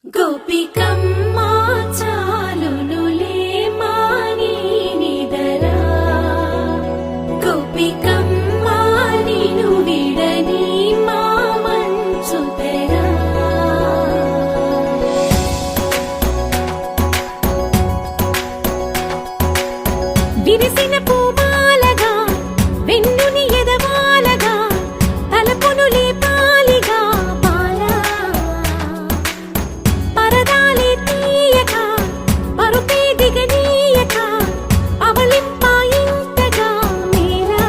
గోపికమ్మా చాలునులే మాని నిదరా గోపికమ్మా నిను విడని మా మంచు తెరా విరిసిన పూమాలగా వెన్నుని ఎదవాలగా తలపును లేపాలిగా బాలా పరదాలే తీయక పరుపే దిగనీయక అవలింపాయింతగా మేరా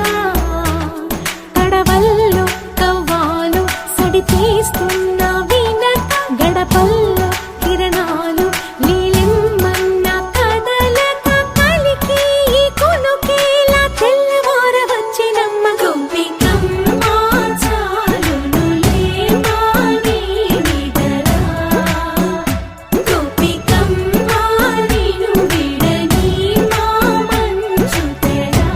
కడవల్లో కవ్వాలు సడి తీస్తున్న వినక గడపల్లో కిరణాలు నీలిమ్మన్న కదలక కలికి కొనుకేలా తెల్లవార వచ్చినమ్మ గోపికమ్మా చాలునులే మాని నిదరా గోపికమ్మా నిను విడని మా మంచు తెరా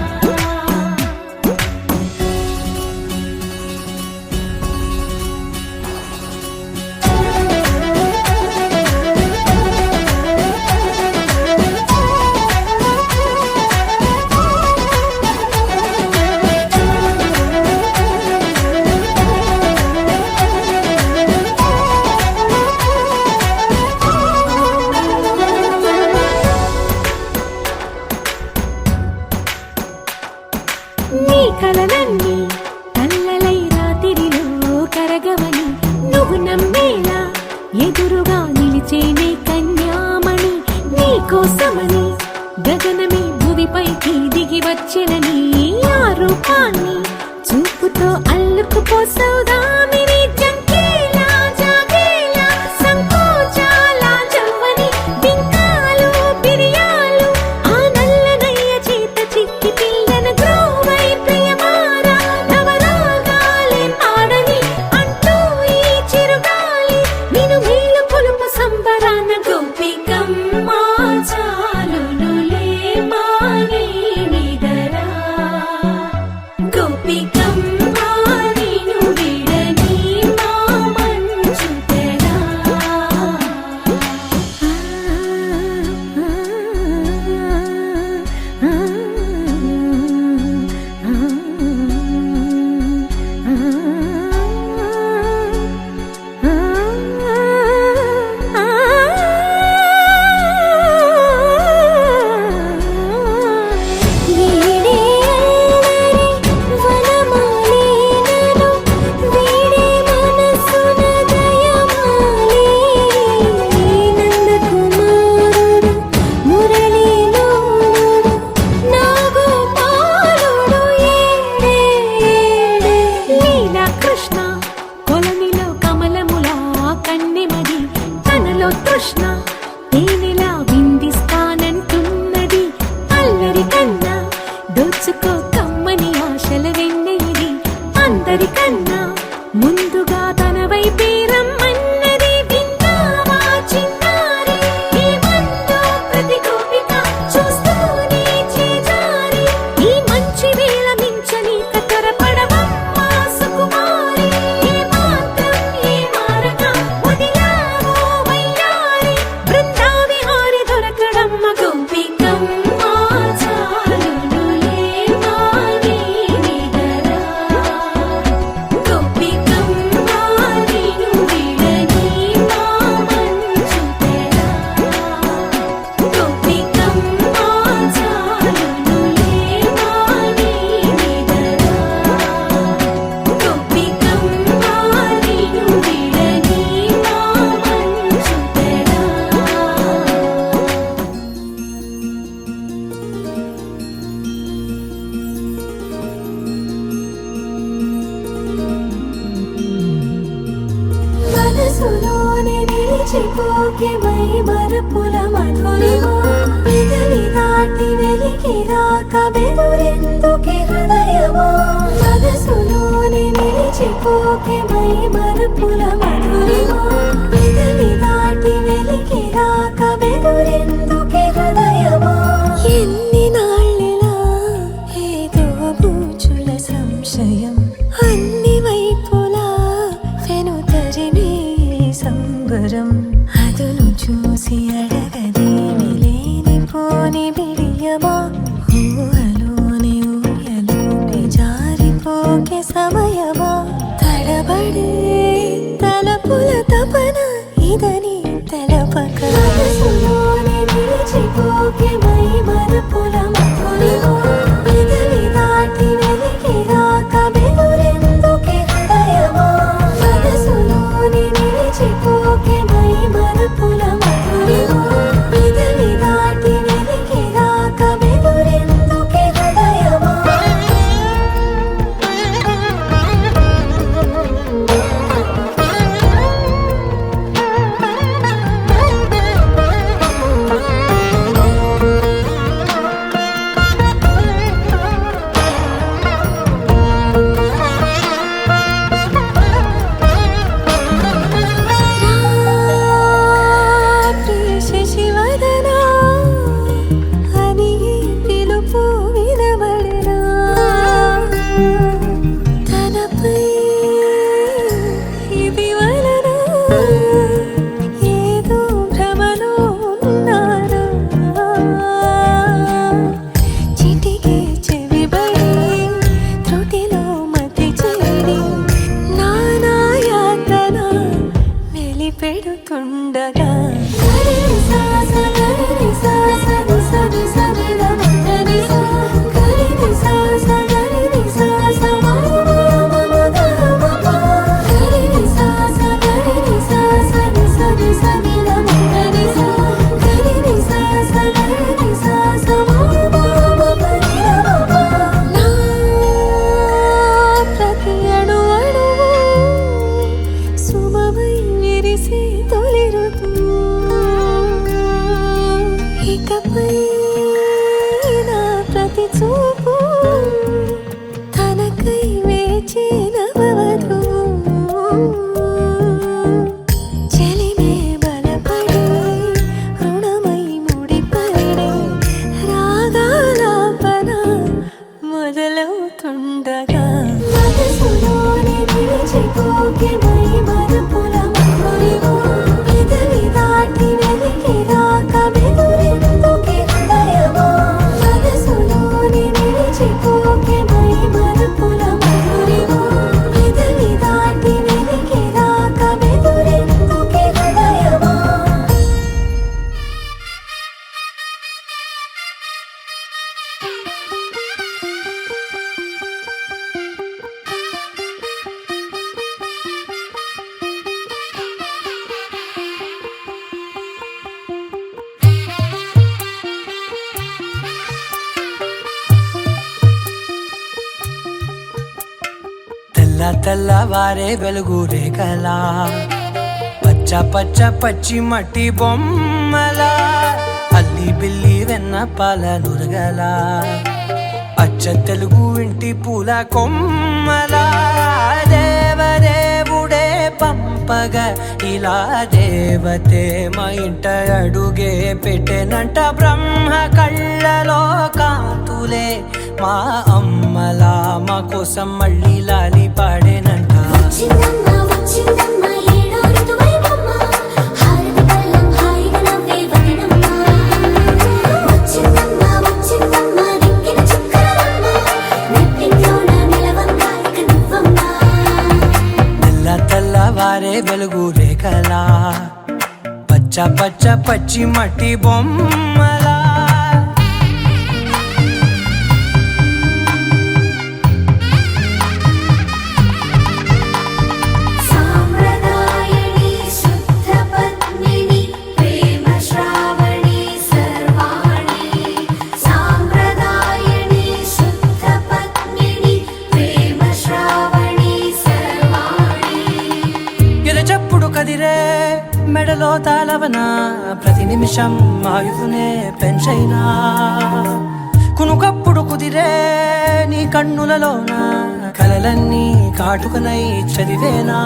నీ కలలన్నీ కల్లలై రాత్రిలో కరగవని నువ్వు నమ్మేలా ఎదురుగా నిలిచేనే కన్యామణి నీ కోసమని గగనమే భువిపైకి దిగి వచ్చెనని ఆ రూపాన్ని చూపుతో అల్లుకుపోసౌదామిని జంకేలా జాగేలా సంకోచాల జవ్వని బింకాలు బిరియాలు ఆ నల్లనయ్య చేత చిక్కి పిల్లన గ్రోవై ప్రియమారా నవరాగాలే పాడని అంటూ ఈ చిరుగాలి నిను మేలు కొలుపు సంబరాన గోపికమ్మా చాలునులే మాని నిదరా గోపికమ్మా నిను విడని మా మంచు తెరా వీడే అల్లరి వనమాలినను వీడే మనసున దయమాలి నందకుమారుడు మురళీలోనుడు నాగోపాలుడు ఏడే లీలా కృష్ణ కొలనిలో కమలములా కన్నెమది తనలో తృష్ణ తేనెలా విందిస్తానంటున్నది అల్లరి కన్నా దోచుకో కమ్మని ఆశల వెన్నెయిది అందరికన్నా ముందుగా తన వైపే రమ్మన్నది విన్నావా చిన్నారి ఈ మందో ప్రతి గోపిక చూస్తూనే చేజారి ఈ మంచి వేళ మించని కతరపడవమ్మా సుకుమారి ఏ మాత్రం ఏ మారక వదిలావో వయ్యారి బృందావిహారి దొరకడమ్మ గోపికమ్మా చాలునులే మాని నిదరా గోపికమ్మా నిను విడని మా మంచు తెరా గోపికమ్మా చాలునులే మాని నిదరా గోపికమ్మా నిను విడని మా మంచు తెరా మనసులోనే నిలిచిపోకే మై మరపుల మధురిమా పెదవి దాటి వెలికి రాక బెదురెందుకే హృదయమా మనసులోనే నిలిచిపోకే మై మరపుల మధురిమా పెదవి దాటి వెలికి రాక బెదురెందుకే హృదయమా ఎన్ని నాళ్ళెలా ఏదో బూచుల సంశయం అన్ని వైపులా వెనుతరినే సంబరం అదును చూసి అడగదేమి లేనిపోని బిడియమా ఊహలోని ఊయలోకి జారిపోకే సమయమా తడబడే తలపుల తపన ఇదని తెలపక మనసులోని నిలిచిపోకే మై మరపుల మధురిమా పెదవి దాటి వెలికి రాక బెదురెందుకే హృదయమా మనసులోని నిలిచిపోకే మై మరపుల మధురిమా పెదవి దాటి వెలికి రాక బెదురెందుకే హృదయమా పెడుతుండగా ఇకపై నా ప్రతి చూపు తనకై వేచి నవవధు చెలిమే బలపడి రుణమై ముడిపడి రాగాలాపన మొదలవుతుండగా మనసులోని నిలిచిపోకే మై మరపుల మధురిమా పెదవి దాటి వెలికి రాక బెదురెందుకే హృదయమా మనసులోని నిలిచిపోకే మై మరపుల మధురిమా పెదవి దాటి వెలికి రాక బెదురెందుకే హృదయమా తెల్లవారే వెలుగు రేఖలా పచ్చ పచ్చ పచ్చి మట్టి బొమ్మలా అల్లి బిల్లి వెన్న పాల నురగలా అచ్చ తెలుగు ఇంటి పూల కొమ్మలా దేవదేవుడే పంపగా ఇలా దేవతే మా ఇంట అడుగే పెట్టెనంట బ్రహ్మ కళ్ళలో కాంతులే మా అమ్మలా మా కోసం మళ్ళీ లాలి పాడేనంట తెల్లవారే వెలుగు రేఖలా పచ్చ పచ్చ పచ్చి మట్టి బొమ్మలా కదిరే మెడలో తాళవన ప్రతి నిమిషం ఆయుధునే పెంచైనా కునుకప్పుడు కుదిరే నీ కన్నులలోన కలలన్నీ కాటుకనై చదివేనా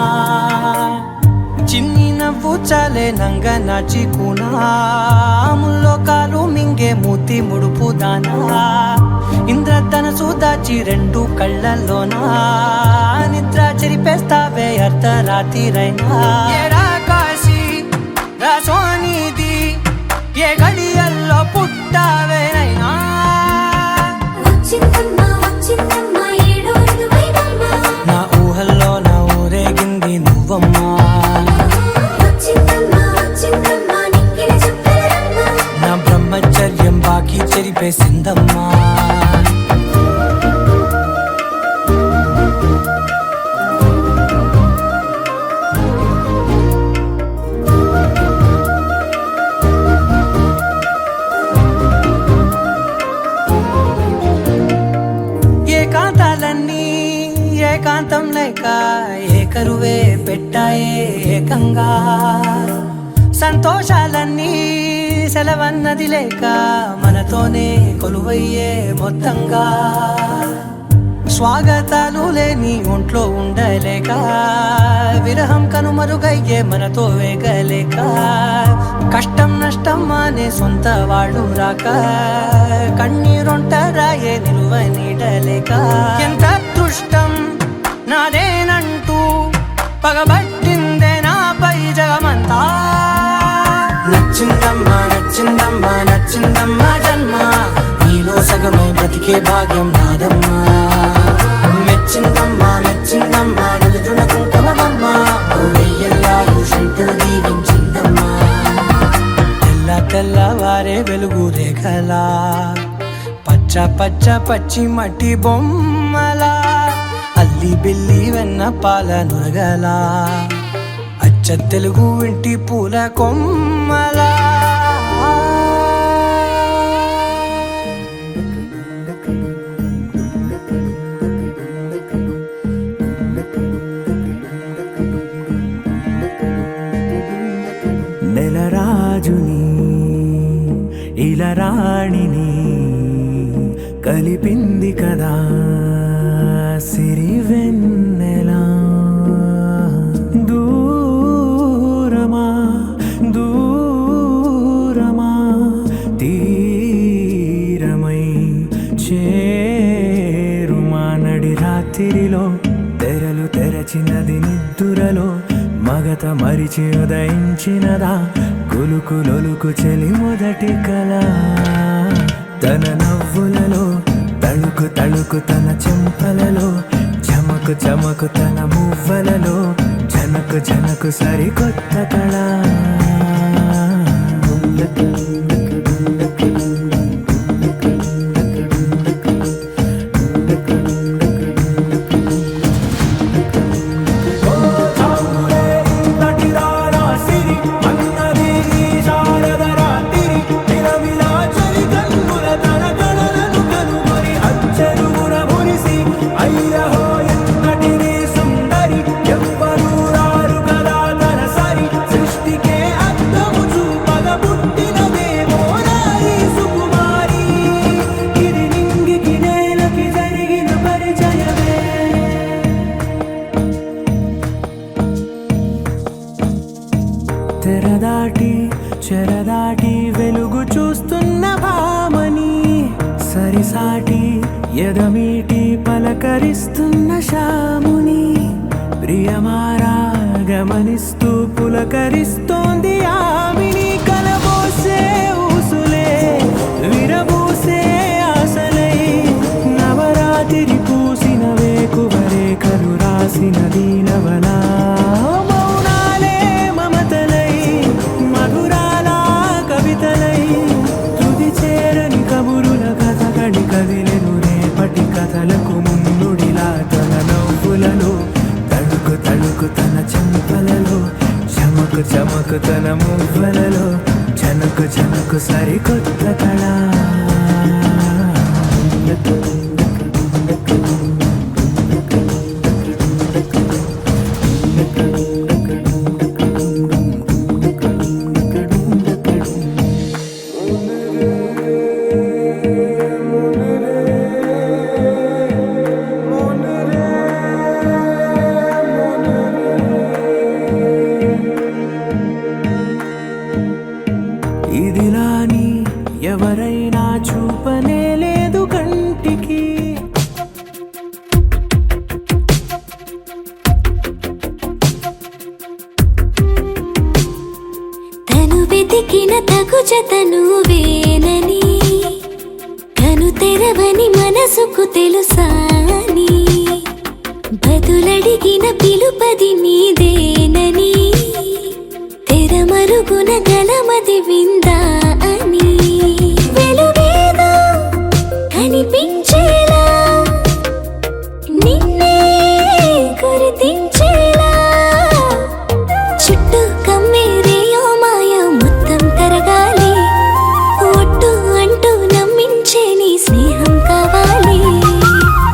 చిన్ని నవ్వు చాలే నంగ నాచి కూనాముల్లో కాలు మింగే మూతి ముడుపు దానా ఇంద్రధనసు దాచి రెండు కళ్ళల్లోనా నిద్ర చెరిపేస్తావే అర్ధరాత్రిరైనా ఏడా కాశీ రాసోనిది ఏ గడియల్లో పుట్టావేనైనా వచ్చిందమ్మా వచ్చిందమ్మా ఏడో ఋతువైవమ్మా నా ఊహల్లో నా ఊరేగింది నువ్వమ్మా వచ్చిందమ్మా వచ్చిందమ్మా నిక్కిన చుక్కలమ్మా నా బ్రహ్మచర్యం బాకీ చెరిపేసిందమ్మా ఏకాంతాలన్నీ ఏకాంతం లేక ఏకరువే పెట్టాయే ఏకంగా సంతోషాలన్నీ సెలవన్నది లేక మనతోనే కొలువయ్యే మొత్తంగా స్వాగతాలు లేని ఒంట్లో ఉండలేక విరహం కనుమరుగయ్యే మనతో వేగలేక కష్టం నష్టం అనే సొంత వాళ్ళు రాక కన్నీరొంటరాయే నిలువ నీడలేక ఎంత అదృష్టం నాదేనంటూ పగబట్టిందే నాపై జగమంతా నచ్చిందమ్మా నచ్చిందమ్మా నచ్చిందమ్మా జన్మ నీలో సగమై బ్రతికే భాగ్యం నాదమ్మా మెచ్చిందమ్మా మెచ్చిందమ్మా నిలుతున్న కుంకుమమ్మా వెయ్యల్లాలు శంకరు దీవించిందమ్మా తెల్ల తెల్లవారే వెలుగు రేఖలా పచ్చ పచ్చ పచ్చి మట్టి బొమ్మలా అల్లి బిల్లి వెన్న పాల నురగలా అచ్చ తెలుగు ఇంటి పూల కొమ్మలా నెలరాజుని ఇలరాణిని కలిపింది కదా సిరి వెన్నెలా దూరమా దూరమా తీరమై చేరుమా నడి రాత్రిలో తెరలు తెరచినది నిద్దురలో మగత మరిచి ఉదయించినదా కులుకులొలుకు చెలి మొదటి కళ తన నవ్వులలో తళుకు తళుకు తన చెంపలలో చమకు చమకు తన మువ్వలలో జనకు జనకు సరికొత్త కళ తెరదాటి చెరదాటి వెలుగు చూస్తున్న భామని సరిసాటి ఎదమీటి పలకరిస్తున్న శాముని ప్రియమారా గమనిస్తూ పులకరిస్తోంది ఆమిని కలబోసే ఊసులే విరబూసే ఆశలై నవరాత్రి పూసిన వేకువరేఖలు రాసిన దీనవనా కదిలెను రేపటి కథలకు ముందుడిలా తన నవ్వులలో తడుకు తడుకు తన చెంపలలో చమకు చమకు తన మువ్వలలో జనకు జనకు సరికొత్త కళ ఇదిలాని ఎవరైనా చూపనే లేదు కంటికి వెతికిన తగు జత నువ్వేనని కను తెరవని మనసుకు తెలుసాని బదులడిగిన పిలుపది నీదేనని తెరమరుగున గలమది విందా అని వెలుగేదో కనిపించేలా నిన్నే గుర్తించేలా చుట్టూ కమ్మేరేయో మాయో మొత్తం కరగాలి ఒట్టు అంటూ నమ్మించే నీ స్నేహం కావాలి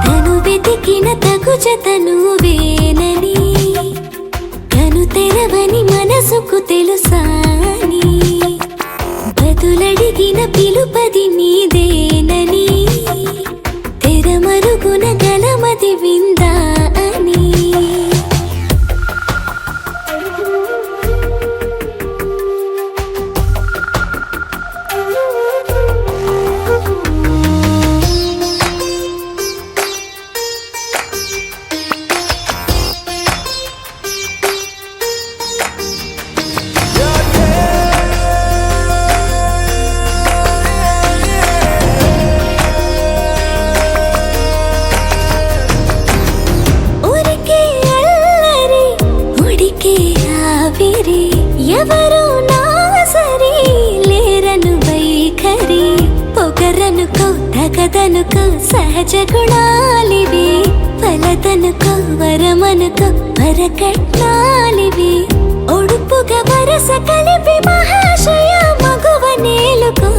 తను వెతికిన తగు జత నువ్వేనని కను తెరవని మనసుకు తెలుసాని బదులడిగిన పిలుపది నీదేనని తెరమరుగున గలమది విందా అని ఊరికే అల్లరి ఉడికే ఆవిరి ఎవరు నా సరి లేరను వైఖరి పొగరనుకో తగదనుకో సహజ గుణాలివి ఫలదనుకో వరమనుకో వరకట్నాలివి ఒడుపుగా వరస కలిపి మహాశయ మగువ నేలుకో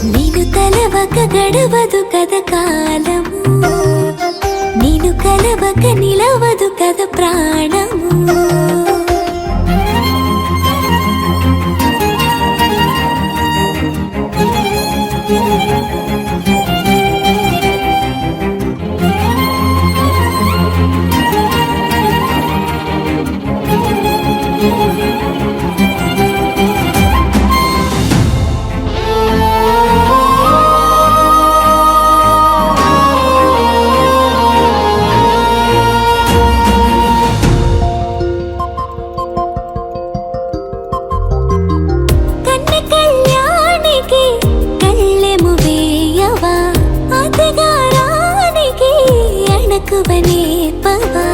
నేను తలవక గడవదు కద కాలము నేను కలవక నిలవదు కద ప్రాణము కన్నె కళ్యాణికి కళ్ళెము వేయవా అతగారానికి అణకువనే పవా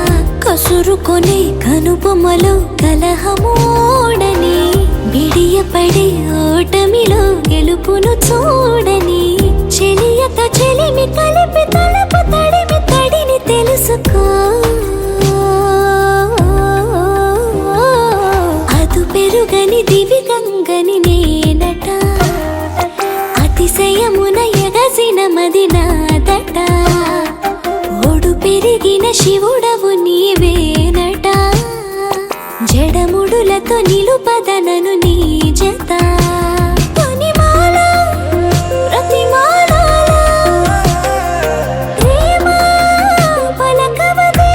కసురుకొనే కనుబొమ్మలో కలహమోడని బిడియపడే ఓటమిలో గెలుపును చూడని చెలియతో చెలిమి కలిపి తలపు తడిమి తడిని తెలుసుకో అదు పెరుగని దివి గంగని నేనట అతిశయమున ఎగసిన మది నాదట ఓడు పెరిగిన శివుడవు నీవేనట జడముడులతో నిలుపదనను నీ జత కొనిమాల ప్రతిమాల ప్రేమ పలకవదే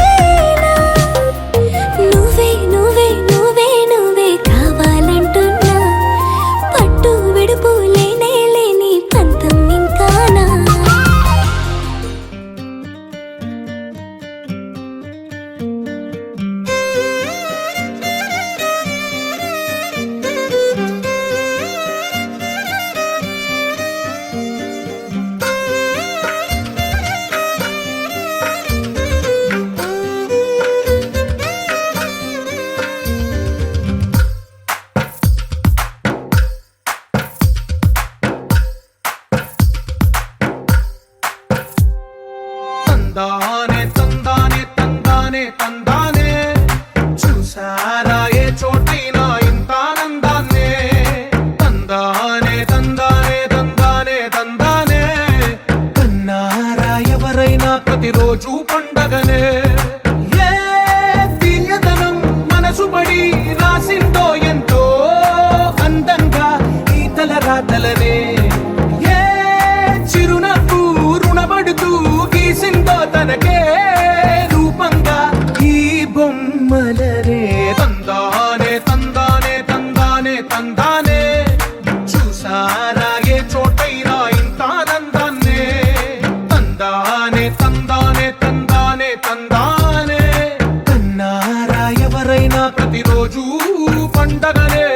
ప్రతిరోజు పండగనే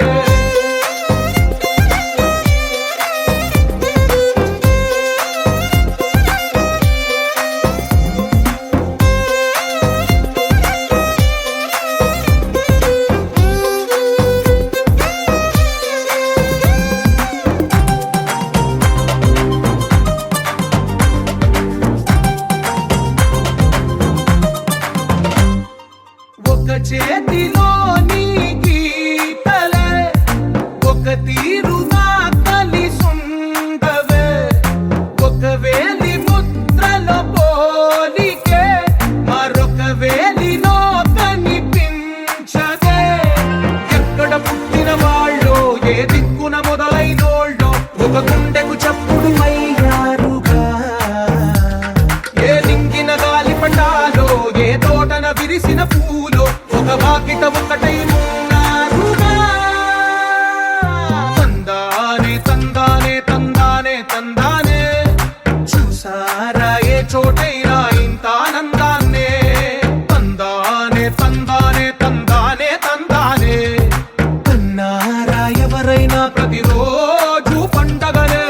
చేతిలో నీ గీతలే ఒక తీరుగా కలిసుండవే ఒక వేలి ముద్రల పోలికే మరొక వేలిలో కనిపించదే ఎక్కడ పుట్టిన వాళ్ళో ఏ దిక్కున మొదలైనోళ్ళో ఒక గుండెకు చప్పుడు అయ్యారుగా ఏ లింగిన గాలి పటాలో ఏ తోటన విరిసిన పూలో ఒక వాకిట ఒకటై ఉన్నారుగా తందానే తందానే తందానే తందానే చూసారా ఏ చోటైనా ఇంత ఆనందాన్నే తందానే తందానే తందానే తందానే అన్నారా ఎవరైనా ప్రతిరోజు పండగనే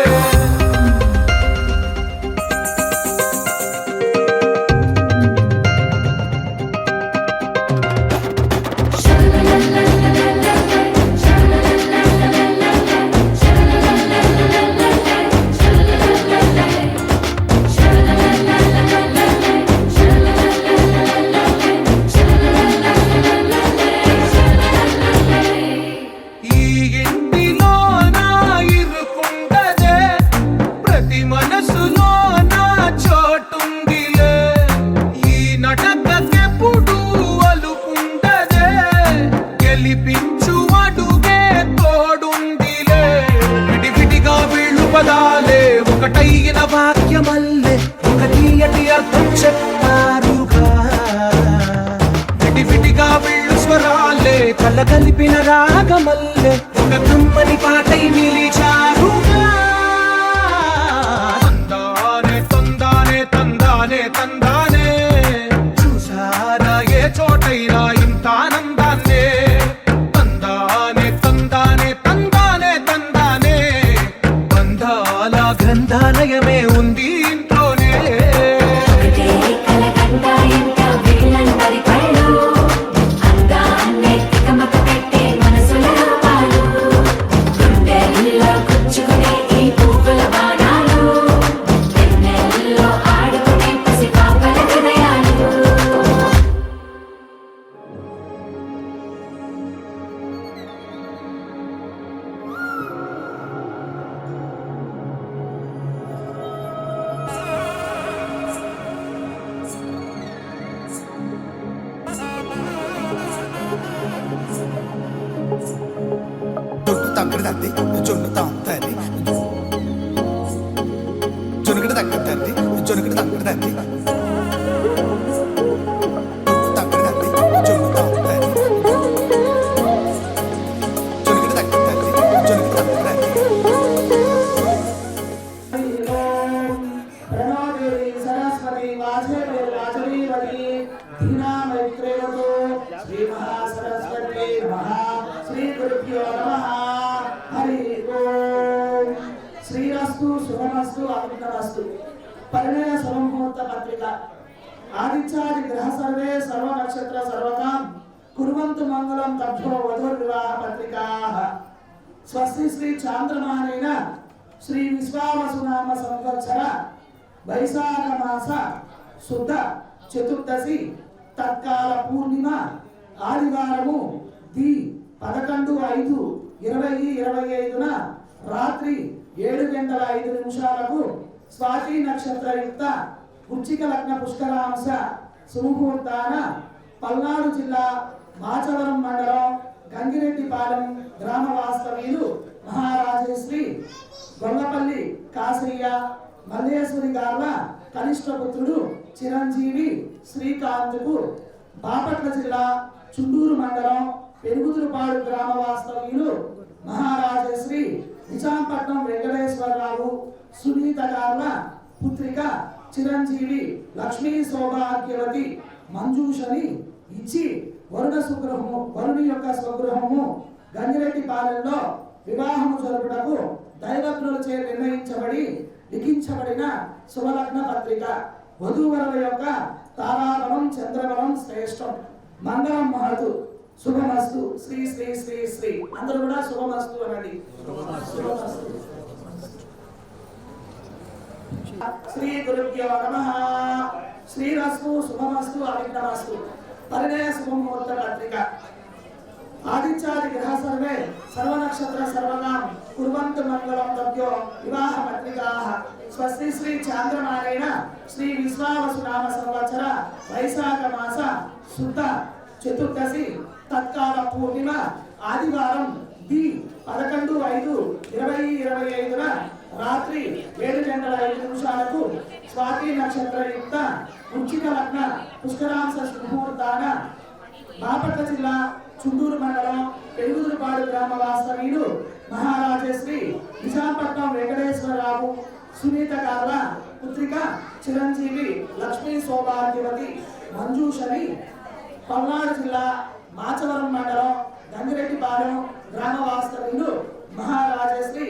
ఒకటైన వాక్యమల్లే ఒక తీయటి అర్థం చెప్పారుగా విడివిడిగా వీళ్ళు స్వరాలే కలగలిపిన రాగమల్లే ఒక కమ్మని పాటై నిలిచారుగా తందానే తందానే తందానే తందానే చూసారా ఏ చోటైనా ఇంత ఆనందాన్నే తందానే తందానే తందానే తందానే బంధాల గ్రంథాలయమే ఉంది ఇంట్లోనే తగ్గడదండి జొన్ను తాగుతుంది జొనుగడ తగ్గదండి జొనుగడ తగ్గడదండి తగ్గడదండి జొన్ను తాగుతుంది జొనుగడ తగ్గదండి జొనుగడ తగ్గదండి సరస్వతి వాచవీ దీనా మైత్రేయతో శ్రీ మహాసరస్వతి నమః శ్రీ గురుభ్యో నమః హరి ఓం శ్రీరస్తు శుభమస్తు అమృతమస్తు పరిణయ శుభముహూర్త పత్రిక ఆదిత్యాది గ్రహ సర్వే సర్వ నక్షత్ర సర్వకాం కుర్వంతు మంగళం తభ్యో వధుర్ వివాహ పత్రికాః స్వస్తి శ్రీ చాంద్రమానేన శ్రీ విశ్వావసునామ సంవత్సర వైశాఖ మాస శుద్ధ చతుర్దశి తత్కాల పూర్ణిమ ఆదివారము ది 11/5/2025 రాత్రి 7:05 స్వాతి నక్షత్రయుక్త వృశ్చిక లగ్న పుష్కరాంశ సుముహూర్తాన పల్నాడు జిల్లా మాచవరం మండలం గంగిరెడ్డిపాలెం గ్రామ వాస్తవ్యులు మహారాజశ్రీ గొల్లపల్లి కాసయ్య మల్లేశ్వరి గార్ల కనిష్ట పుత్రుడు చిరంజీవి శ్రీకాంత్కు బాపట్ల జిల్లా చుండూరు మండలం పెరుగుదురుపాడు గ్రామ వాస్తవ్యులు మహారాజశ్రీ నిజాంపట్నం వెంకటేశ్వరరావు సునీత గార్ల పుత్రిక చిరంజీవి లక్ష్మీ సౌభాగ్యవతి మంజూషని ఇచ్చి వరుణ యొక్క స్వగృహము గంగిరెడ్డిపాలెంలో వివాహము జరుపుటకు దైవజ్ఞులచే నిర్ణయించబడి లిఖించబడిన శుభలగ్న పత్రిక. వధూవరుల యొక్క తారాబలం చంద్రబలం శ్రేష్టం. మంగళం మహతు. శుభమస్తు. శ్రీ శ్రీ శ్రీ శ్రీ. అందరూ కూడా శుభమస్తు అనండి. శుభమస్తు. శ్రీ గురుభ్యో నమః. శ్రీరస్తు శుభమస్తు అవిఘ్నమస్తు. పరిణయ శుభముహూర్త పత్రిక. ఆదిత్యాది గ్రహ సర్వే సర్వనక్షత్ర సర్వనాం కుర్వంతు మంగళం తభ్యో వివాహ పత్రికాః. స్వస్తి శ్రీ చాంద్రమానేన శ్రీ విశ్వావసు నామ సంవత్సర వైశాఖ మాస శుద్ధ చతుర్దశి తత్కాల పూర్ణిమ ఆదివారం ది 11/5/2025 రాత్రి 7:05 స్వాతి నక్షత్రయుక్త వృశ్చిక లగ్న పుష్కరాంశ ముహూర్తాన బాపట్ల జిల్లా చుండూరు మండలం పెరుగుదురుపాడు గ్రామ వాస్తవ్యులు మహారాజశ్రీ నిజాంపట్నం వెంకటేశ్వరరావు సునీత గార్ల పుత్రిక చిరంజీవి లక్ష్మీ సౌభాగ్యవతి మంజూషని పల్నాడు జిల్లా మాచవరం మండలం గంగిరెడ్డిపాలెం గ్రామ వాస్తవ్యులు మహారాజశ్రీ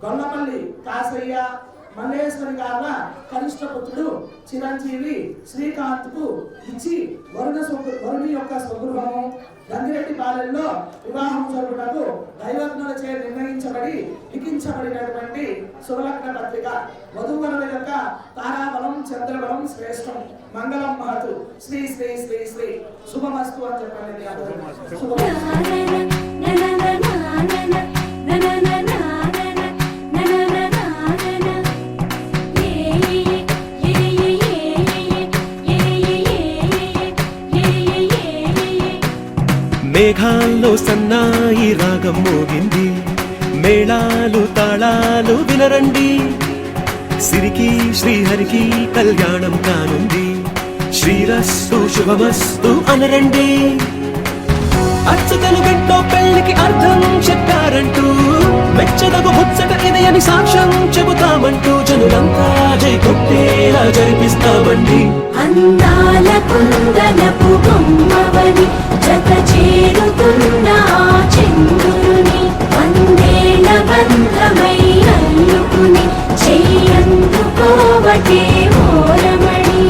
గొల్లపల్లి కాసయ్య మల్లేశ్వరి గార్ల కనిష్ట పుత్రుడు చిరంజీవి శ్రీకాంత్ కు ఇచ్చి వరుణి యొక్క స్వగృహము గంగిరెడ్డిపాలెంలో వివాహం జరుపుటకు దైవజ్ఞులచే నిర్ణయించబడి లిఖించబడినటువంటి శుభలగ్న పత్రిక. వధూవరుల యొక్క తారాబలం చంద్రబలం శ్రేష్టం. మంగళం మహతు. శ్రీ శ్రీ శ్రీ శ్రీ. శుభమస్తు అని చెప్పండి. మేఘాల్లో సన్నాయి రాగం మోగింది, మేళాలు తాళాలు వినరండి. సిరికి శ్రీహరికి కళ్యాణం కానుంది, శ్రీరస్తు శుభమస్తు అనరండి. అచ్చతలు గంటో పెళ్లికి అర్థం చెప్పారంటూ, మెచ్చదగు ముచ్చట ఇది అని సాక్ష్యం చెబుతామంటూ జనులంతా జై కొట్టేలా జరిపిస్తామండి. అందాల కుందనపు బొమ్మవని జత చేరుతున్న ఆ చంద్రుని వందేల బంధమై అల్లుకుని చెయ్యందుకోవటే ఓరమణి.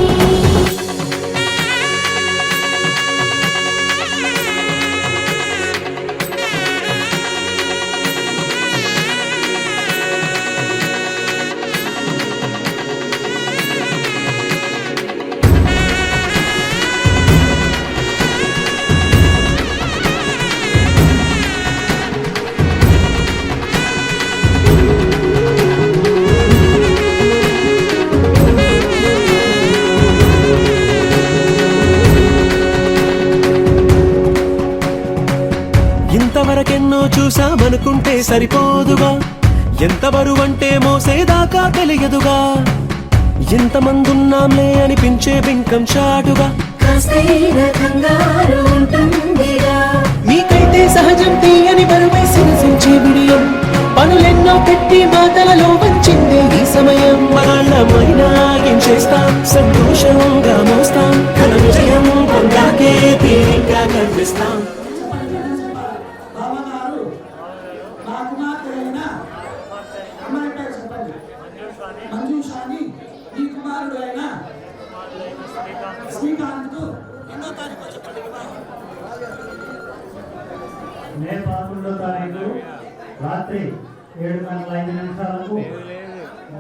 ఇంతవరకెన్నో చూసామనుకుంటే సరిపోదుగా, ఎంత బరువంటే మోసేదాకా తెలియదుగా. ఎంతమందున్నాంలే అనిపించే బింకం చాటుగా, మీకైతే సహజం తీయని బరువే సిరసించే విడియం. పనులెన్నో పెట్టి మాటలలో వచ్చింది ఈ సమయం. మనాళ్ళమైనా ఏం చేస్తాం, సంతోషంగా మోస్తాం, ఘన విజయం పొందాకే తీరిగ్గా కనిపిస్తాం. మంజూషాని ఈ కుమారుడు అయిన శ్రీకాంత్ కు ఎన్నో తారీఖు చెప్పండి. మే 11వ తారీఖు రాత్రి 7:05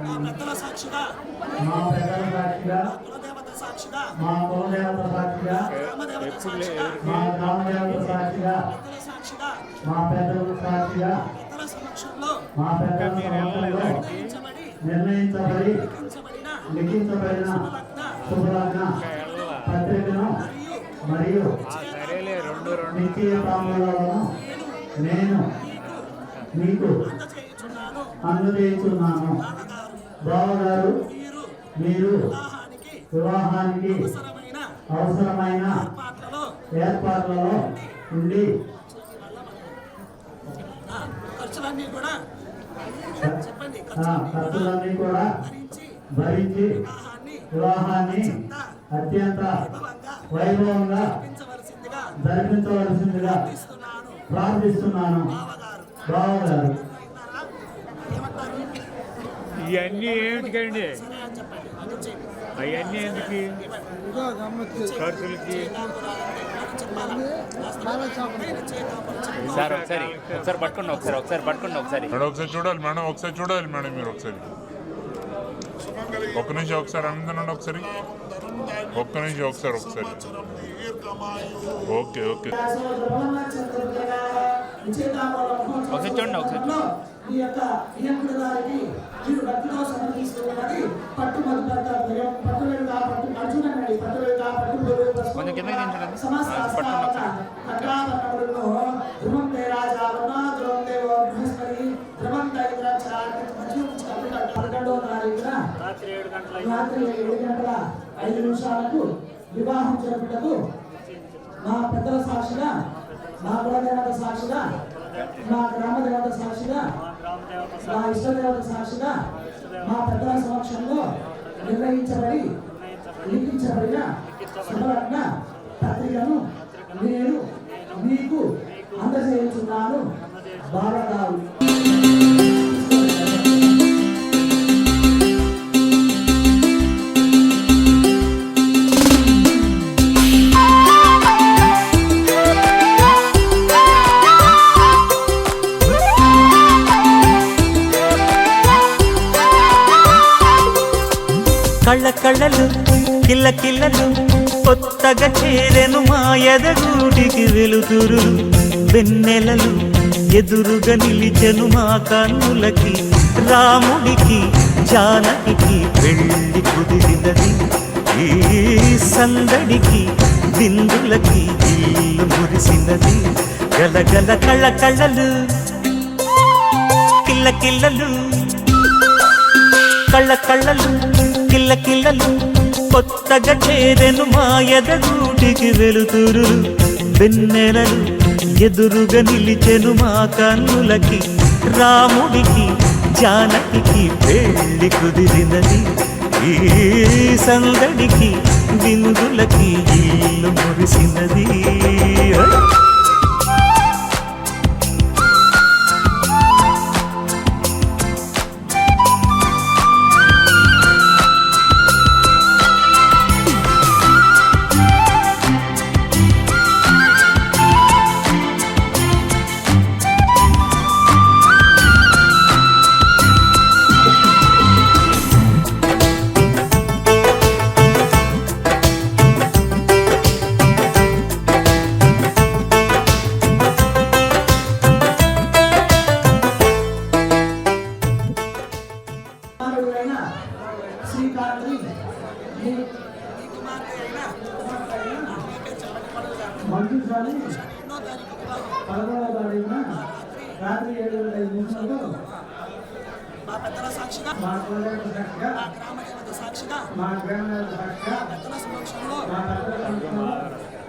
మా పెద్దల సాక్షిగా, మా పెద్దల సాక్షిగా, కులదేవత సాక్షిగా, మా కులదేవత సాక్షిగా, గ్రామదేవత సాక్షిగా, మా గ్రామదేవత సాక్షిగా, పెద్దల సాక్షిగా, మా పెద్దల సాక్షిగా, పెద్దల సమక్షంలో మా పెద్దల సమక్షంలో నిర్ణయించబడి లిఖించబడిన శుభలగ్న పత్రికను మరియు నిశ్చయ తాంబూలాలను నేను మీకు అందజేస్తున్నాను. బావగారు మీరు వివాహానికి అవసరమైన ఏర్పాట్లలో ఉండి ఖర్చులన్నీ కూడా భరించి వివాహాన్ని అత్యంత వైభవంగా జరిపించవలసిందిగా ప్రార్థిస్తున్నాను. బావగారు ఇవన్నీ ఏమిటికండి? అవన్నీ ఎందుకు? ఖర్చులకి. సార్ ఒకసారి పట్టుకోండి, ఒకసారి పట్టుకోండి. ఒకసారి చూడాలి మేడం, మీరు ఒకసారి ఒక్క నిమిషం ఒకసారి అందనండి. ఒక్క నిమిషం ఒకసారి ఓకే చూడండి. ఈ యొక్క నియంత్రణ గారికి మీరు భక్తితో సమర్పిస్తున్నది పట్టువేలుగా పట్టు అర్జునండి పట్టువేలుగా పట్టు అగ్రాపన్నములను ధ్రువంతే రాజా వరుణాద్రం దేవ బృహస్పతి ధ్రువంత ఇంద్ర 11వ తారీఖున రాత్రి 7:05 వివాహం జరుపుటకు మా పెద్దల సాక్షిగా, మా కులదేవత సాక్షిగా, మా గ్రామ దేవత సాక్షిగా, మా ఇష్టదేవత సాక్షిగా, మా పెద్దల సమక్షంలో నిర్ణయించబడి లిఖించబడిన శుభరత్న పత్రికను నేను మీకు అందజేయుచున్నాను. బావగారు కళ్ళలు కిల్లలు కొత్తగా చేరెను మా ఎదగూటికి వెలుతురు వెన్నెలలు ఎదురుగా నిలిచెను మా కన్నులకి రాముడికి జానకి పెళ్లి కుదిరినది ఈ సందడికి బిందులకి ఇల్లు మురిసినది గలగల కళ్ళలు కిల్లలు కళ్ళలు కిల్లలు కొత్తగా చేరెను మా ఎదగూటికి వెలుతురు వెన్నెలలు ఎదురుగా నిలిచెను మా కన్నులకి రాముడికి జానకి పెళ్లి కుదిరినది ఈ సందడికి బిందులకి ఇల్లు మురిసినది. రాత్రి 7:05 మా పెద్దల సాక్షిగా, మా కులదేవత సాక్షిగా, మా గ్రామ దేవత సాక్షిగా, మా గ్రామ దేవత సాక్షిగా, పెద్దల సమక్షంలో మా పెద్దల సమక్షంలో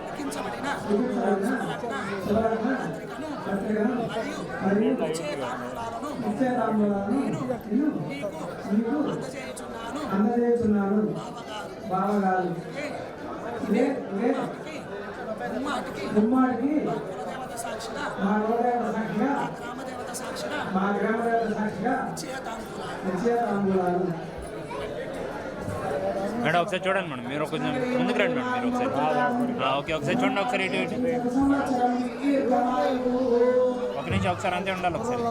లిఖించబడిన శుభరత్న పత్రికను మరియు నిశ్చయ తాంబూలాలను మీకు అందజేయుచున్నాను. బావగారు గుమ్మాటికి మా కులదేవత సాక్షిగా, మా గ్రామ దేవత సాక్షిగా నిశ్చయ తాంబూలాలు. మేడం ఒకసారి చూడండి మేడం, మీరు కొంచెం ముందుకు రండి మేడం, మీరు ఒకసారి ఒకసారి చూడండి, ఒకసారి ఇటు ఒక నిమిషం ఒకసారి అంతే ఉండాలి ఒకసారి.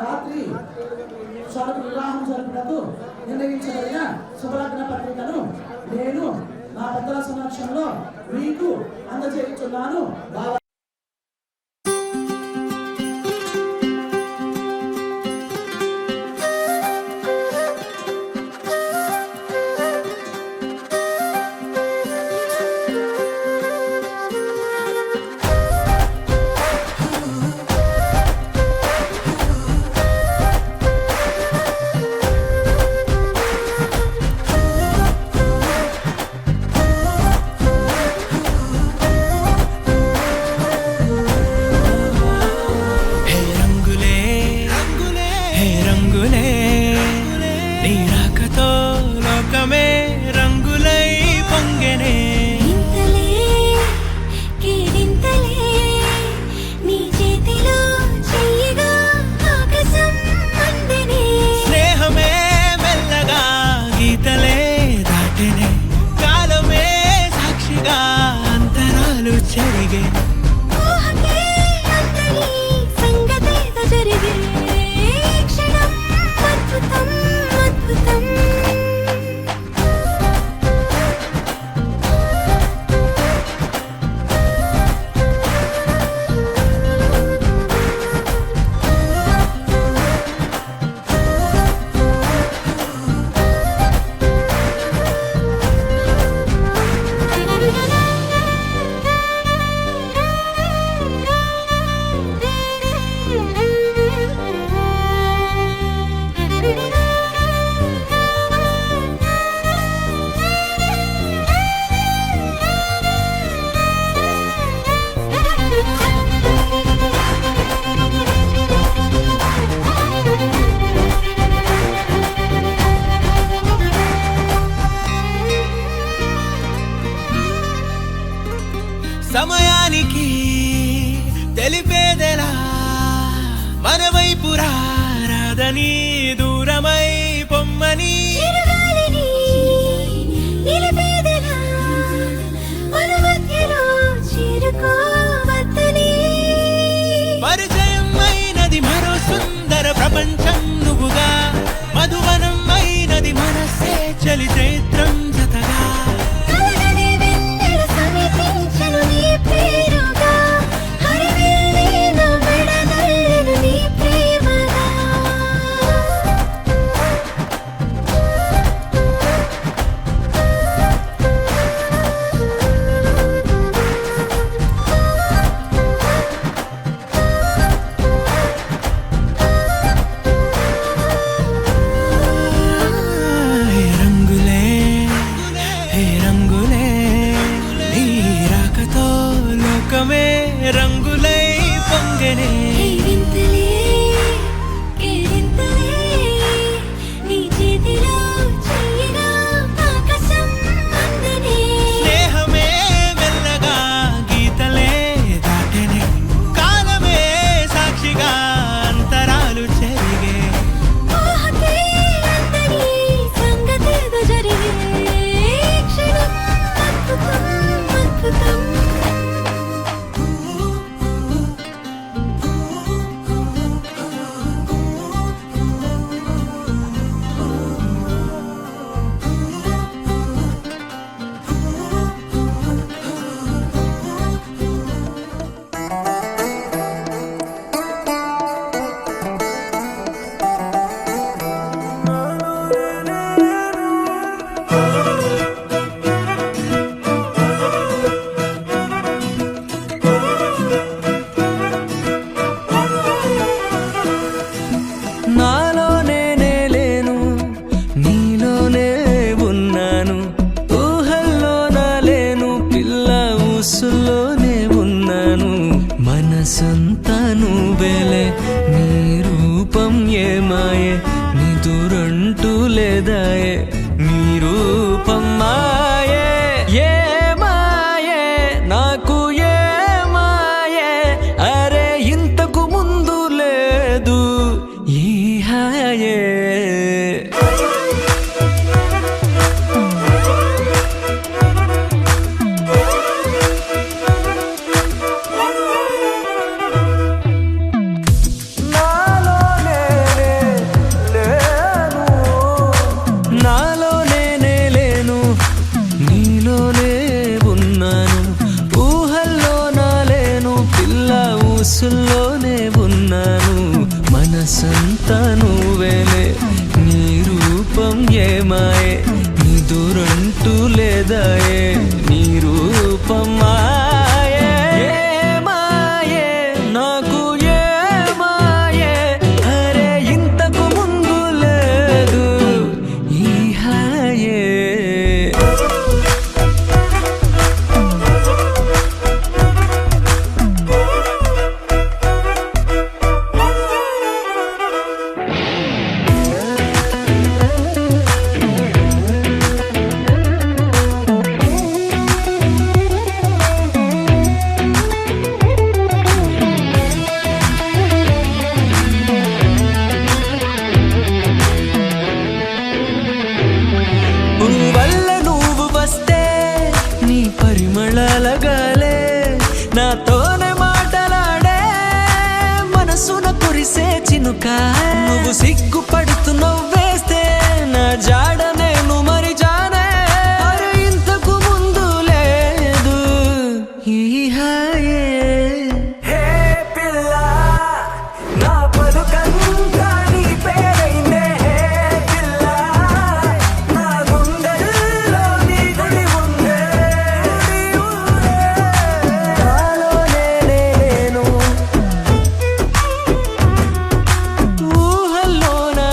రాత్రి వివాహం జరుపుటకు నిర్ణయించబడిన శుభలగ్న పత్రికను నేను నా పెద్దల సమక్షంలో మీకు అందజేయుచున్నాను. చేరని దూరమై పొమ్మని చిరుగాలిని నిలిపేదెలా అనుమతిలో చేరుకోవద్దని పరిచయం అయినది మరో సుందర ప్రపంచం నువ్వుగా మధువనం అయినది మనసే చలి చైత్రం జతగా కలగని వెన్నెల సమీపించను నీ పేరుగా హరివేళ మెడదల్లెను నీ ప్రేమగా హే రంగులే హే రంగులే నీ రాకతో లోకమే రంగులై పొంగనే కేరింతలే కేరింతలే నీ చేతిలో చెయ్యిగా ఆకాశం అందనే స్నేహమే మెల్లగా గీతలే దాటెనే కాలమే సాక్షిగా అంతరాలు చెరిగే ఊహకే అందని సంగతేదో జరిగే క్షణం అద్భుతం అద్భుతం నాలోనే లేను నీలోనే ఉన్నాను ఊహల్లో నా లేను పిల్ల ఊసుల్లోనే ఉన్నాను మనసంతా నువ్వేలే నీ రూపం ఏమాయే నీ దురంటూ లేదాయే నీ రూపం మాయే ఏ మాయే నాకు ఏ మాయే అరే ఇంతకు ముందు లేదు ఈ హాయే నాలోనే లేను నీలోనే ఉన్నాను ఊహల్లో నా లేను పిల్ల ఊసుల్లోనే ఉన్నాను మనసంతా నువ్వేలే నీ రూపం ఏమాయే నీ దురంటూ లేదాయే నీ రూపం మాయే ఏ మాయే నాకు ఏ మాయే అరే ఇంతకు ముందు లేదు ఈ హాయే వల్ల నువ్వు వస్తే నీ పరిమళాల గాలే నాతోనే మాటలాడే మనసున కురిసే చినుక నువ్వు సిగ్గుపడుతూ నవ్వేస్తే నా జాడ నేను మరి జానే అరే ఇంతకు ముందు లేదు ఈ హాయే హే పిల్ల నా పలుకంతా నీ పేరైందే హే పిల్ల నా గుండెల్లో నీ గుడి ఉందే నాలోనే లేను ఊహల్లో నా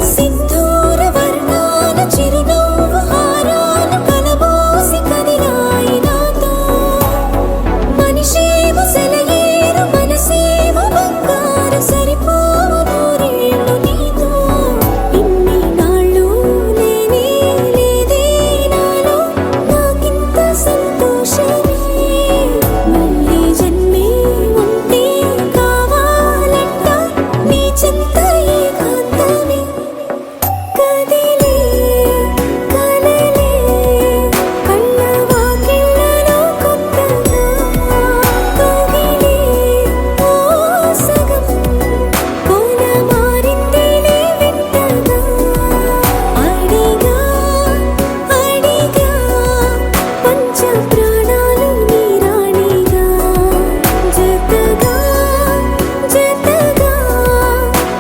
సింధూర వర్ణాల చిరునవ్వు హారాలు కలబోసి కదిలాయి నాతో మనిషేమో సెలయేరు మనసేమో బంగారు సరిపోవు నూరేళ్ళు నీతో ఇన్ని నాళ్ళు లేనే లేదే నాలో నాకింత సంతోషమే మళ్ళీ జన్మే ఉంటే కావాలంట నీ చెంత ఏకాంతమే కదిలే కలలే కళ్ళ వాకిళ్ళలో కొత్తగా కదిలే ఓ సగం కోన మారిందిలే వింతగా అడిగా పంచ ప్రాణాలు నీ రాణిగా జతగా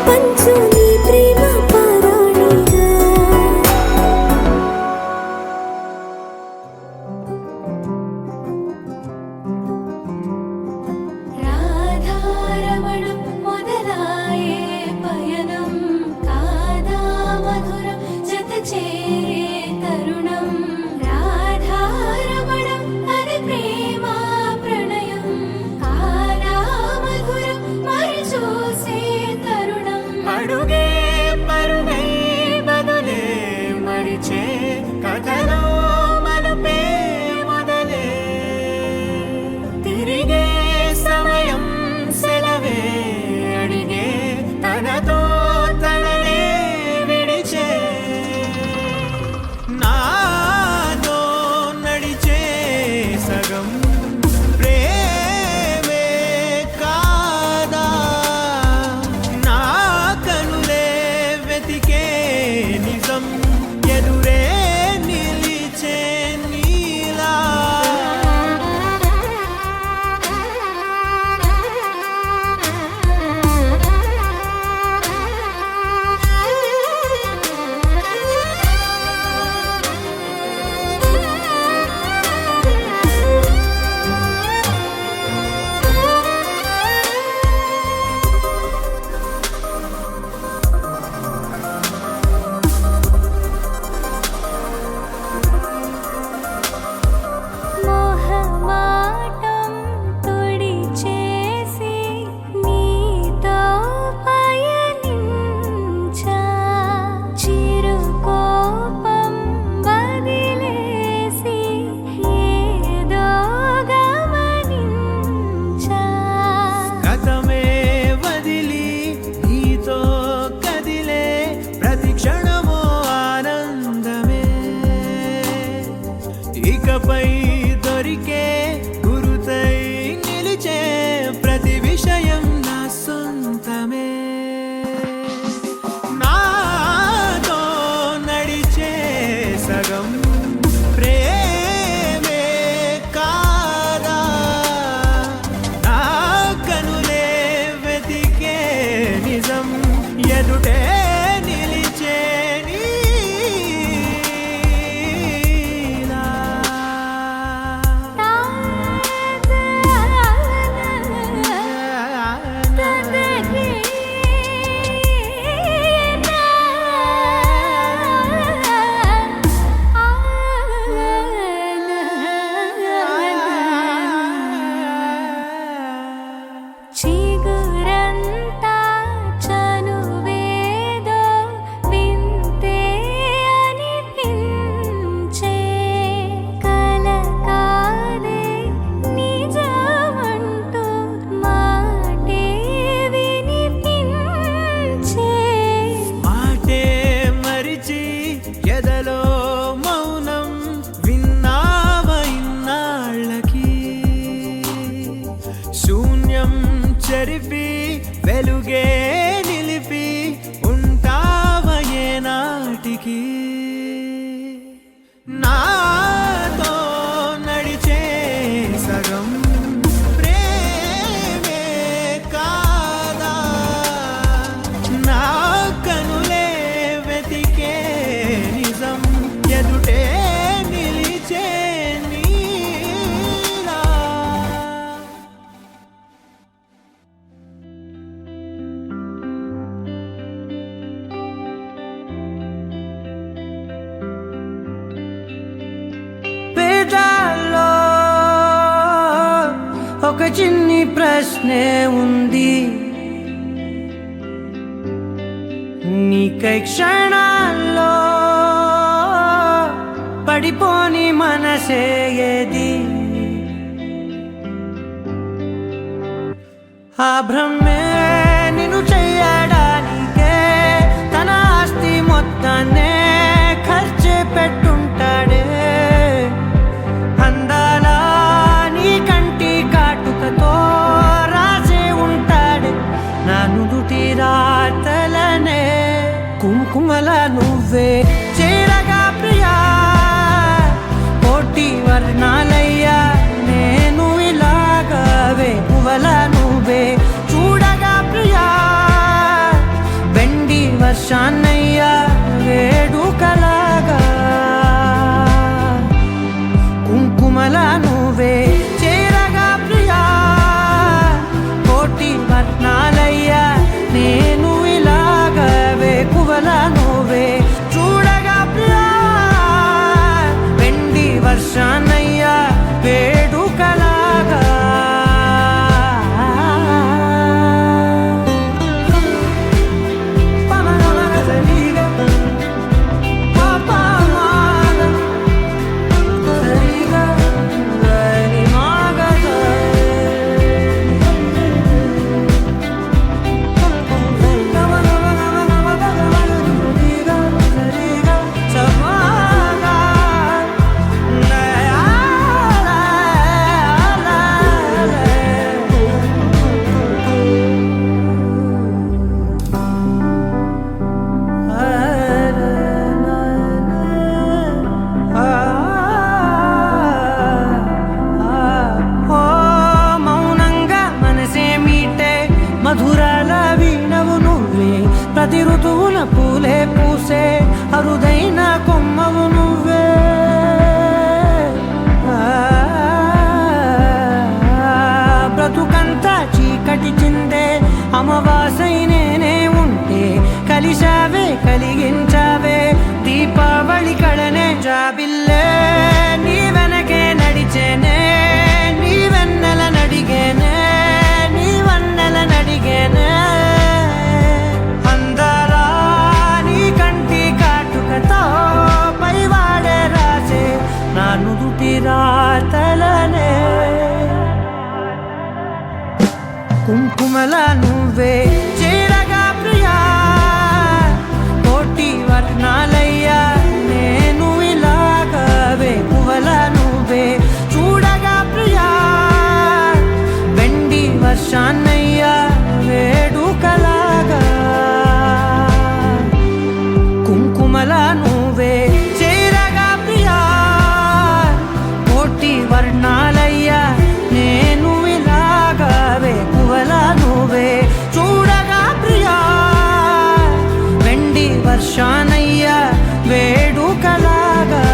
పంచు నీ ప్రేమ పారాణిగా రాధారమణం మొదలాయే పయనం కాదా మధురం జత చేరే తరుణం రాధారమణం అది ప్రేమ ప్రణయం కాదా మధురం మరి చూసే తరుణం అడుగే పరుగే బదులే మరిచే కథలో మలుపే మొదలే తిరిగే సమయం సెలవే అడిగే తనతో తననే విడిచే నాతో నడిచే సగం ప్రేమే కాదా నా కనులే వెతికే నిజం ఎదురే నిలిచే నీలా మోహమాటం తుడిచేసి నీతో పయనించా చిరుకోపం వదిలేసి ఏదో గమనించా గతమే వదిలి నీతో కదిలే ప్రతి క్షణమో ఆనందమే ఇకపై దొరికే గురుతై నిలిచే ప్రతి విషయం నా సొంతమే నాతో నడిచే సగం ప్రేమే కాదా నా కనులే వెతికే నిజం ఎదుటే నిలిచే నీలా చిగురంతా చనువేదో వింతే అనిపించే కల కాదే నిజమంటూ మాటే వినిపించే మాటే మరిచి ఎదలో మౌనం విన్నావ ఇన్నాళ్ళకి శూన్యం చెరిపి వెలుగే నిలిపి ఉన్న చిన్ని ప్రశ్నే ఉంది, నీకై క్షణాల్లో పడిపోని మనసే ఏది, ఆ భ్రమే నిన్ను చెయ్యడానికే తన ఆస్తి మొత్తాన్నే ఖర్చు పెట్టుంటాడే, అందాల నీ కంటి కాటుకతో రాసే ఉంటాడే నా నుదుటి రాతలనే, కుంకుమల నువ్వే చేరగా ప్రియా, కోటి వర్ణాలయ్యా నేను ఇలాగవే, పువ్వల నువ్వే చూడగా ప్రియా, వెండి వర్షాన్నయ్యా వేడుకలాగా, కుంకుమల నువ్వే చేరగా ప్రియా, కోటి వర్ణాలయ్యా నేను ఇలాగవే, పువ్వల నువ్వే చూడగా ప్రియా, వెండి వర్షాన్నయ్యా వేడుకలాగా. మధురాల వీణవు నువ్వే, ప్రతి ఋతువున పూలే పూసే అరుదైన కొమ్మవు నువ్వే, బ్రతుకంతా చీకటి చిందే అమావాసై నేనే ఉంటే, కలిశావే కలిగించావే దీపావళి కళనే, జాబిల్లే నీ వెనకే నడిచేనే, నీ వెన్నెల నడిగేనే, నీ వన్నెల నడిగేనే, అందరా నీ కంటి కాటుకతో పైవాడే రాసే నా నుదుటి రాతలనే, కుంకుమల నువ్వే చేరగా ప్రియా, కోటి వర్ణాలయ్యా నేను ఇలాగవే, పువ్వల నువ్వే చూడగా ప్రియా, వెండి వర్షాన్నయ్యా వేడుకలాగా, కుంకుమల నువ్వే చేరగా ప్రియా, కోటి వర్ణాలయ్యా నేను ఇలాగవే, పువ్వల నువ్వే చూడగా ప్రియా, వెండి వర్షానయ్యా వేడుకలాగా.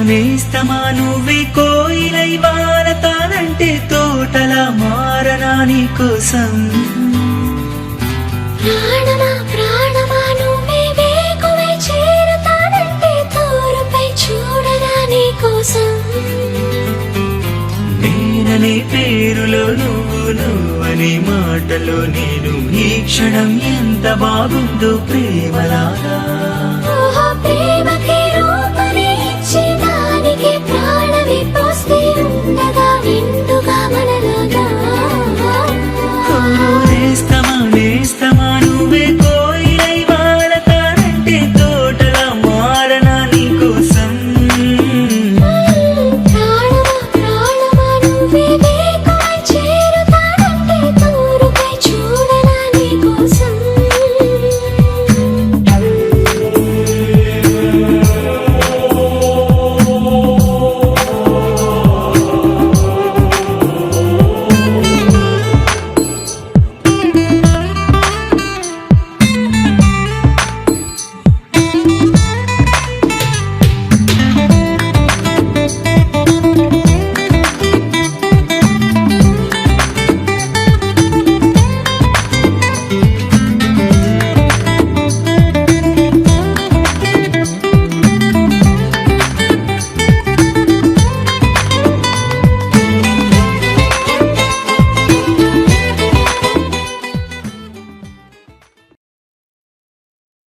నేస్తమా నువ్వే కోయిలై వారతానంటే తోటలా మారనా నీ కోసం, ప్రాణమా ప్రాణమా నువ్వే వేకువై చేరతానంటే తోరు అనే పేరులో నువ్వనే మాటలో నేను ఈ క్షణం ఎంత బాగుందో ప్రేమలాగా